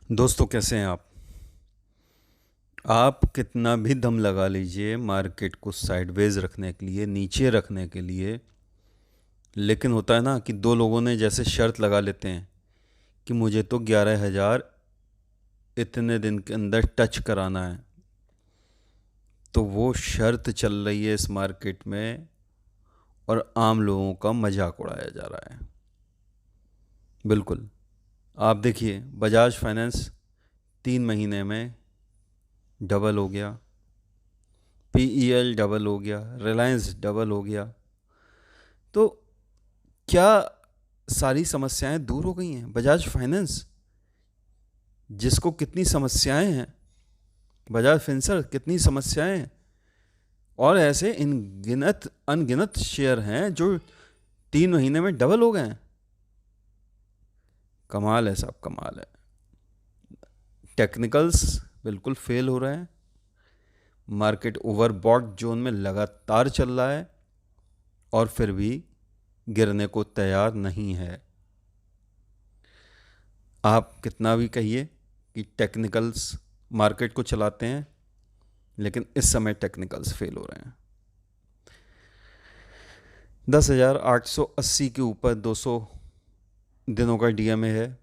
दोस्तों, कैसे हैं आप कितना भी दम लगा लीजिए मार्केट को साइडवेज रखने के लिए, नीचे रखने के लिए। लेकिन होता है ना कि दो लोगों ने जैसे शर्त लगा लेते हैं कि मुझे तो 11,000 इतने दिन के अंदर टच कराना है। तो वो शर्त चल रही है इस मार्केट में और आम लोगों का मजाक उड़ाया जा रहा है। बिल्कुल। आप देखिए, बजाज फाइनेंस 3 महीने में डबल हो गया, पीईएल डबल हो गया, रिलायंस डबल हो गया। तो क्या सारी समस्याएं दूर हो गई हैं? बजाज फाइनेंस जिसको कितनी समस्याएं हैं, बजाज फिंसर कितनी समस्याएं हैं, और ऐसे इन गिनत अनगिनत शेयर हैं जो 3 महीने में डबल हो गए हैं। कमाल है साहब, कमाल है। टेक्निकल्स बिल्कुल फेल हो रहे हैं। मार्केट ओवरबॉट जोन में लगातार चल रहा है और फिर भी गिरने को तैयार नहीं है। आप कितना भी कहिए कि टेक्निकल्स मार्केट को चलाते हैं, लेकिन इस समय टेक्निकल्स फेल हो रहे हैं। 10,880 के ऊपर 200 दिनों का डीएमए है।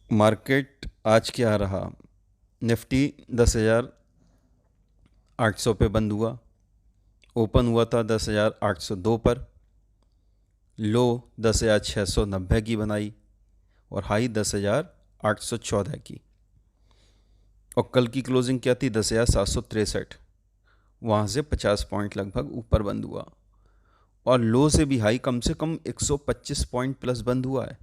मार्केट आज क्या रहा? निफ्टी 10,800 पे बंद हुआ, ओपन हुआ था 10,802 पर, लो 10,690 की बनाई और हाई 10,814 की। और कल की क्लोजिंग क्या थी? 10,763। वहाँ से 50 पॉइंट लगभग ऊपर बंद हुआ और लो से भी हाई कम से कम 125 पॉइंट प्लस बंद हुआ है।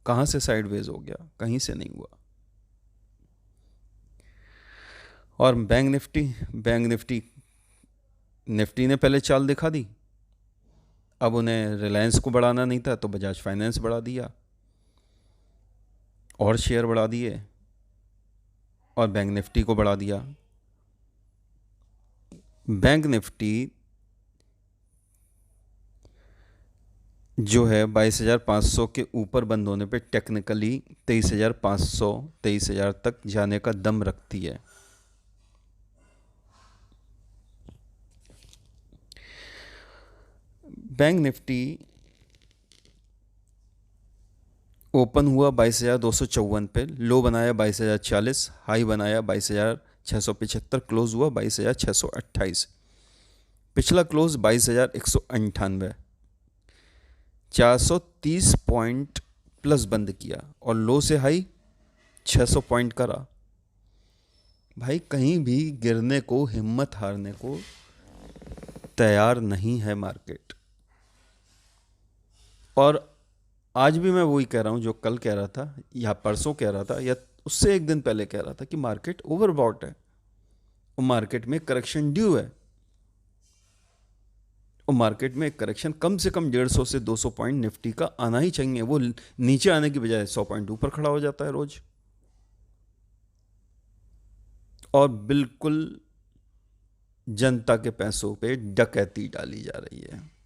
कहाँ से साइडवेज हो गया? कहीं से नहीं हुआ। और बैंक निफ्टी निफ्टी ने पहले चाल दिखा दी। अब उन्हें रिलायंस को बढ़ाना नहीं था तो बजाज फाइनेंस बढ़ा दिया और शेयर बढ़ा दिए और बैंक निफ्टी को बढ़ा दिया। बैंक निफ्टी जो है 22,500 के ऊपर बंद होने पे टेक्निकली 23,500 23,000 तक जाने का दम रखती है। बैंक निफ्टी ओपन हुआ 22,254 पे, लो बनाया 22,040, हाई बनाया 22,675, क्लोज हुआ 22,628। पिछला क्लोज 22,198, 430 पॉइंट प्लस बंद किया और लो से हाई 600 पॉइंट करा। भाई, कहीं भी गिरने को, हिम्मत हारने को तैयार नहीं है मार्केट। और आज भी मैं वही कह रहा हूं जो कल कह रहा था या परसों कह रहा था या उससे एक दिन पहले कह रहा था कि मार्केट ओवरबॉट है और मार्केट में करेक्शन ड्यू है। और मार्केट में करेक्शन कम से कम 150 से 200 पॉइंट निफ्टी का आना ही चाहिए। वो नीचे आने की बजाय 100 पॉइंट ऊपर खड़ा हो जाता है रोज। और बिल्कुल जनता के पैसों पे डकैती डाली जा रही है।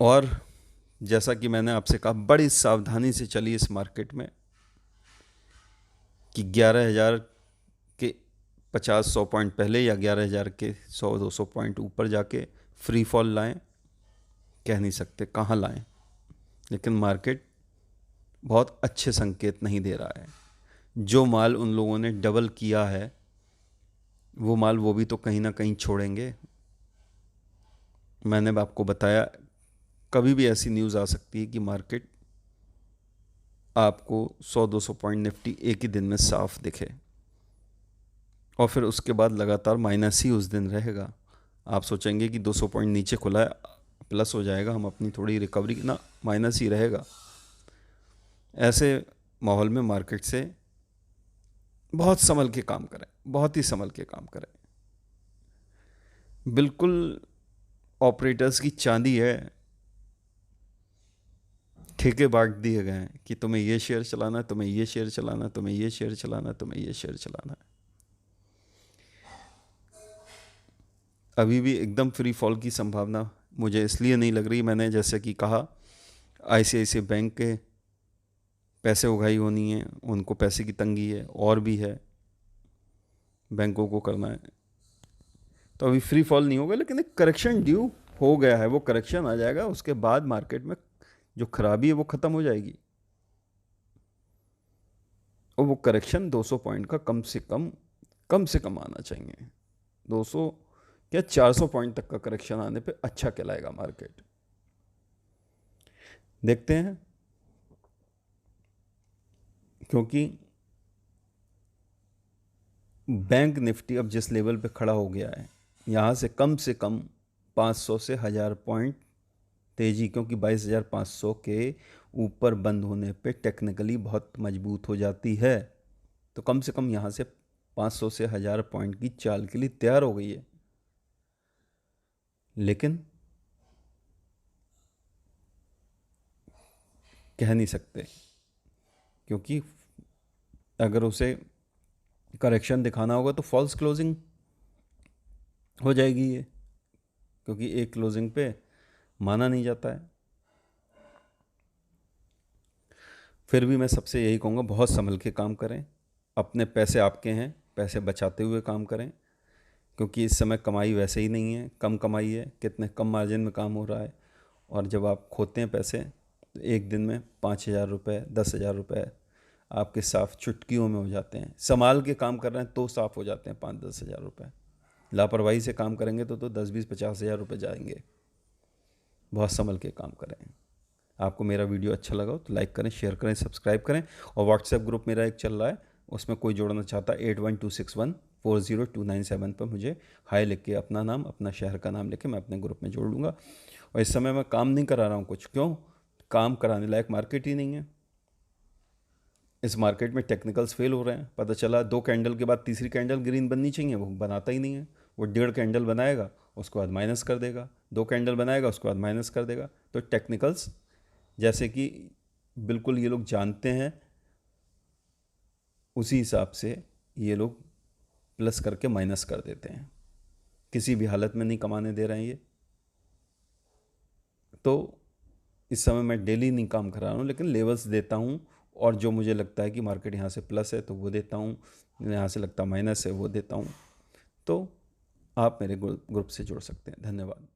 और जैसा कि मैंने आपसे कहा, बड़ी सावधानी से चलिए इस मार्केट में कि 11,000 के 50-100 पॉइंट पहले या 11,000 के 100-200 पॉइंट ऊपर जाके फ्री फॉल लाएं। कह नहीं सकते कहाँ लाएं, लेकिन मार्केट बहुत अच्छे संकेत नहीं दे रहा है। जो माल उन लोगों ने डबल किया है वो माल वो भी तो कहीं ना कहीं छोड़ेंगे। मैंने आपको बताया, कभी भी ऐसी न्यूज़ आ सकती है कि मार्केट आपको 100-200 पॉइंट निफ्टी एक ही दिन में साफ दिखे और फिर उसके बाद लगातार माइनस ही उस दिन रहेगा। आप सोचेंगे कि 200 पॉइंट नीचे खुला है, प्लस हो जाएगा, हम अपनी थोड़ी रिकवरी, ना, माइनस ही रहेगा। ऐसे माहौल में मार्केट से बहुत संभल के काम करें, बहुत ही संभल के काम करें। बिल्कुल ऑपरेटर्स की चांदी है, ठेके बांट दिए गए हैं कि तुम्हें ये शेयर चलाना है, तुम्हें ये शेयर चलाना है, तुम्हें ये शेयर चलाना है, तुम्हें ये शेयर चलाना है। अभी भी एकदम फ्री फॉल की संभावना मुझे इसलिए नहीं लग रही, मैंने जैसे कि कहा आईसीआईसीआई बैंक के पैसे उगाही होनी है, उनको पैसे की तंगी है और भी है, बैंकों को करना है। तो अभी फ्री फॉल नहीं होगा, लेकिन एक करेक्शन ड्यू हो गया है, वो करेक्शन आ जाएगा, उसके बाद मार्केट में जो खराबी है वो ख़त्म हो जाएगी। और वो करेक्शन 200 पॉइंट का कम से कम आना चाहिए। 200 क्या 400 पॉइंट तक का करेक्शन आने पे अच्छा कहलाएगा मार्केट। देखते हैं, क्योंकि बैंक निफ्टी अब जिस लेवल पे खड़ा हो गया है, यहाँ से कम 500 से 1000 पॉइंट तेज़ी, क्योंकि 22,500 के ऊपर बंद होने पे टेक्निकली बहुत मजबूत हो जाती है। तो कम से कम यहाँ से 500 से 1000 पॉइंट की चाल के लिए तैयार हो गई है। लेकिन कह नहीं सकते, क्योंकि अगर उसे करेक्शन दिखाना होगा तो फॉल्स क्लोजिंग हो जाएगी ये, क्योंकि एक क्लोजिंग पे माना नहीं जाता है। फिर भी मैं सबसे यही कहूँगा, बहुत संभल के काम करें, अपने पैसे आपके हैं, पैसे बचाते हुए काम करें, क्योंकि इस समय कमाई वैसे ही नहीं है, कम कमाई है, कितने कम मार्जिन में काम हो रहा है। और जब आप खोते हैं पैसे तो एक दिन में 5,000 रुपये 10,000 रुपये आपके साफ चुटकियों में हो जाते हैं। संभाल के काम कर रहे हैं तो साफ़ हो जाते हैं 5-10 हज़ार रुपये। लापरवाही से काम करेंगे तो 10-20-50 हज़ार रुपये जाएंगे। बहुत संभल के काम करें। आपको मेरा वीडियो अच्छा लगा हो तो लाइक करें, शेयर करें, सब्सक्राइब करें। और व्हाट्सएप ग्रुप मेरा एक चल रहा है, उसमें कोई जोड़ना चाहता है 8126140297 पर मुझे हाय लिख के अपना नाम, अपना शहर का नाम लेके मैं अपने ग्रुप में जोड़ लूँगा। और इस समय मैं काम नहीं करा रहा हूँ कुछ, क्यों? काम कराने लायक मार्केट ही नहीं है। इस मार्केट में टेक्निकल्स फेल हो रहे हैं। पता चला 2 कैंडल के बाद तीसरी कैंडल ग्रीन बननी चाहिए, वो बनाता ही नहीं है। वो 1.5 कैंडल बनाएगा, उसके बाद माइनस कर देगा, 2 कैंडल बनाएगा, उसके बाद माइनस कर देगा। तो टेक्निकल्स जैसे कि बिल्कुल ये लोग जानते हैं, उसी हिसाब से ये लोग प्लस करके माइनस कर देते हैं। किसी भी हालत में नहीं कमाने दे रहे हैं ये। तो इस समय मैं डेली नहीं काम करा रहा हूँ, लेकिन लेवल्स देता हूँ, और जो मुझे लगता है कि मार्केट यहाँ से प्लस है तो वो देता हूँ, यहाँ से लगता माइनस है वो देता हूँ। तो आप मेरे ग्रुप से जुड़ सकते हैं। धन्यवाद।